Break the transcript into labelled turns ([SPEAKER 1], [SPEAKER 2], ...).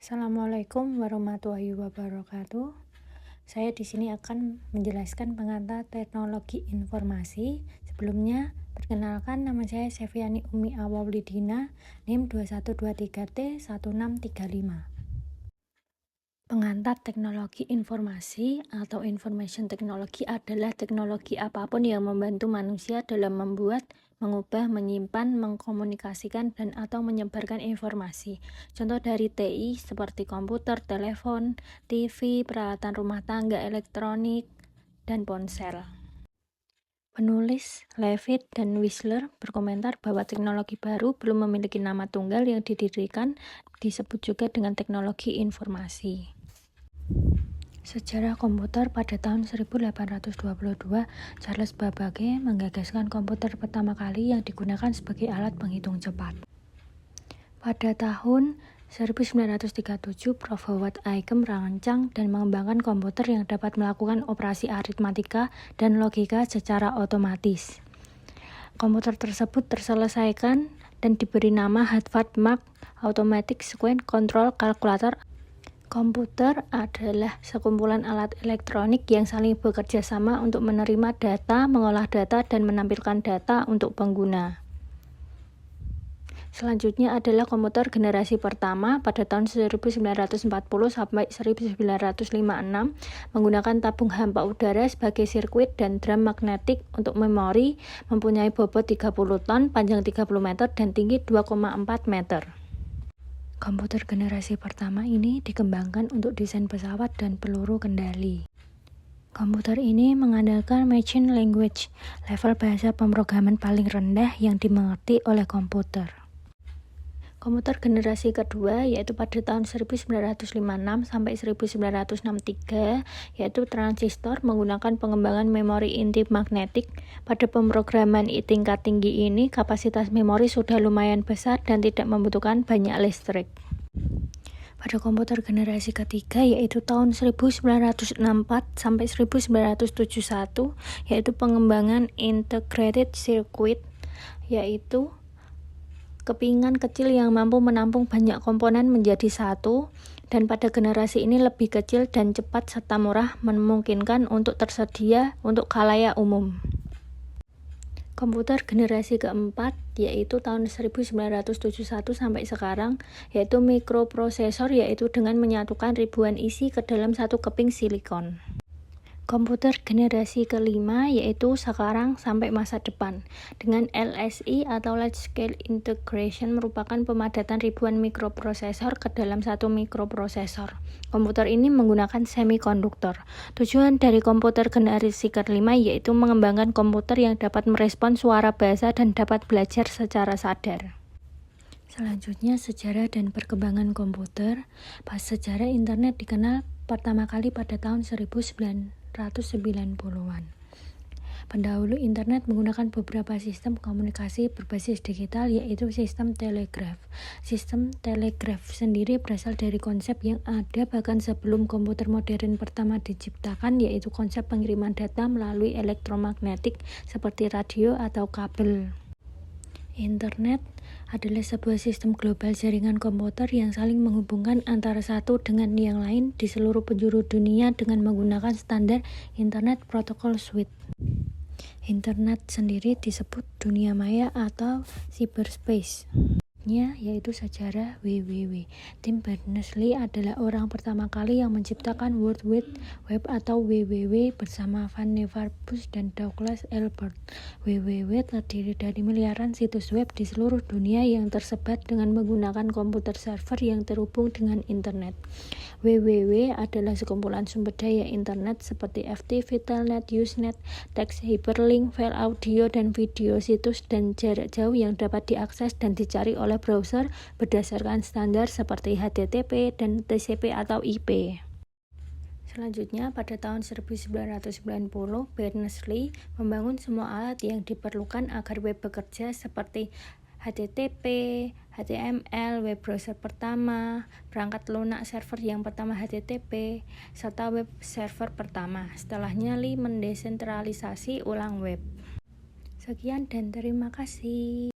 [SPEAKER 1] Assalamualaikum warahmatullahi wabarakatuh. Saya di sini akan menjelaskan pengantar teknologi informasi. Sebelumnya, perkenalkan nama saya Sefiani Umi Awawlidina, NIM 2123T1635. Pengantar teknologi informasi atau information technology adalah teknologi apapun yang membantu manusia dalam membuat, mengubah, menyimpan, mengkomunikasikan, dan atau menyebarkan informasi. Contoh dari TI seperti komputer, telepon, TV, peralatan rumah tangga, elektronik, dan ponsel. Penulis Levitt dan Wissler berkomentar bahwa teknologi baru belum memiliki nama tunggal yang didirikan, disebut juga dengan teknologi informasi. Sejarah komputer. Pada tahun 1822, Charles Babbage menggagaskan komputer pertama kali yang digunakan sebagai alat penghitung cepat. Pada tahun 1937, Prof. Howard Aiken merancang dan mengembangkan komputer yang dapat melakukan operasi aritmatika dan logika secara otomatis. Komputer tersebut terselesaikan dan diberi nama Harvard Mark Automatic Sequence Control Calculator. Komputer adalah sekumpulan alat elektronik yang saling bekerja sama untuk menerima data, mengolah data, dan menampilkan data untuk pengguna. Selanjutnya adalah komputer generasi pertama pada tahun 1940 sampai 1956 menggunakan tabung hampa udara sebagai sirkuit dan drum magnetik untuk memori, mempunyai bobot 30 ton, panjang 30 meter, dan tinggi 2,4 meter. Komputer generasi pertama ini dikembangkan untuk desain pesawat dan peluru kendali. Komputer ini mengandalkan machine language, level bahasa pemrograman paling rendah yang dimengerti oleh komputer. Komputer generasi kedua yaitu pada tahun 1956 sampai 1963 yaitu transistor menggunakan pengembangan memori inti magnetik. Pada pemrograman tingkat tinggi ini kapasitas memori sudah lumayan besar dan tidak membutuhkan banyak listrik. Pada komputer generasi ketiga yaitu tahun 1964 sampai 1971 yaitu pengembangan integrated circuit yaitu kepingan kecil yang mampu menampung banyak komponen menjadi satu, dan pada generasi ini lebih kecil dan cepat serta murah memungkinkan untuk tersedia untuk khalayak umum. Komputer generasi keempat yaitu tahun 1971 sampai sekarang yaitu mikroprosesor yaitu dengan menyatukan ribuan isi ke dalam satu keping silikon. Komputer generasi kelima yaitu sekarang sampai masa depan dengan LSI atau Large Scale Integration merupakan pemadatan ribuan mikroprosesor ke dalam satu mikroprosesor. Komputer ini menggunakan semikonduktor. Tujuan dari komputer generasi kelima yaitu mengembangkan komputer yang dapat merespon suara bahasa dan dapat belajar secara sadar. Selanjutnya sejarah dan perkembangan komputer. Pas sejarah internet dikenal pertama kali pada tahun 1990-an. Pendahulu internet menggunakan beberapa sistem komunikasi berbasis digital yaitu sistem telegraf. Sistem telegraf sendiri berasal dari konsep yang ada bahkan sebelum komputer modern pertama diciptakan yaitu konsep pengiriman data melalui elektromagnetik seperti radio atau kabel. Internet adalah sebuah sistem global jaringan komputer yang saling menghubungkan antara satu dengan yang lain di seluruh penjuru dunia dengan menggunakan standar Internet Protocol Suite. Internet sendiri disebut dunia maya atau cyberspace. Yaitu sejarah WWW. Tim Berners-Lee adalah orang pertama kali yang menciptakan World Wide Web atau WWW bersama Van Nevar Bush dan Douglas Elbert. WWW terdiri dari miliaran situs web di seluruh dunia yang tersebar dengan menggunakan komputer server yang terhubung dengan internet. WWW adalah sekumpulan sumber daya internet seperti FTP, Telnet, Usenet, teks, hyperlink, file audio dan video, situs dan jarak jauh yang dapat diakses dan dicari oleh browser berdasarkan standar seperti HTTP dan TCP atau IP. Selanjutnya, pada tahun 1990, Berners-Lee membangun semua alat yang diperlukan agar web bekerja seperti HTTP, HTML, web browser pertama, perangkat lunak server yang pertama HTTP, serta web server pertama. Setelahnya, Lee mendesentralisasi ulang web. Sekian dan terima kasih.